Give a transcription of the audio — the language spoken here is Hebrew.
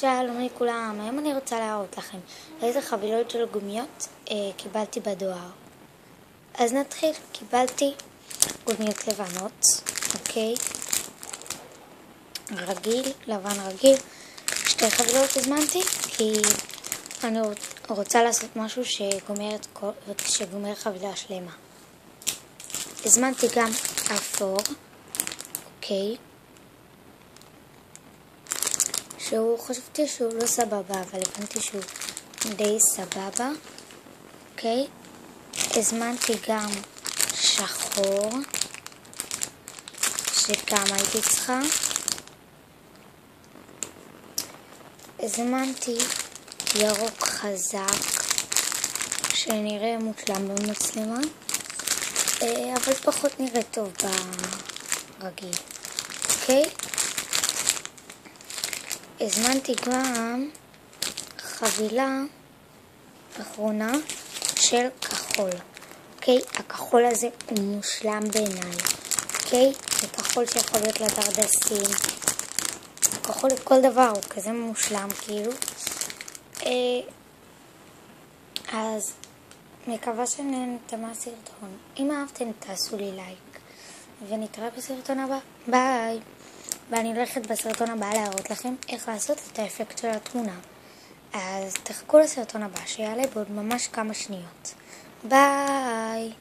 שלום לכולם, היום אני רוצה להראות לכם איזה חבילות של גומיות קיבלתי בדואר. אז נתחיל. קיבלתי גומיות לבנות, אוקיי, רגיל, לבן רגיל. שתי חבילות הזמנתי כי אני רוצה לעשות משהו שגומר חבילה שלמה. הזמנתי גם אפור, אוקיי, חשבתי שהוא לא סבבה, אבל הבנתי שהוא די סבבה, אוקיי. הזמנתי גם שחור, שגם הייתי צריכה. הזמנתי ירוק חזק, שנראה מושלם במצלמה, אבל פחות נראה טוב ברגיל, אוקיי. הזמנתי גם חבילה אחרונה של כחול, אוקיי. הכחול הזה הוא מושלם בעיניי, אוקיי. זה כחול שיכול להיות לדרדסים, כחול לכל דבר, הוא כזה מושלם כאילו. אז מקווה שנהנתם מהסרטון. אם אהבתם תעשו לי לייק, ונתראה בסרטון הבא. ביי. ואני הולכת בסרטון הבא להראות לכם איך לעשות את האפקט של התמונה. אז תחכו לסרטון הבא שיעלה בעוד ממש כמה שניות. ביי.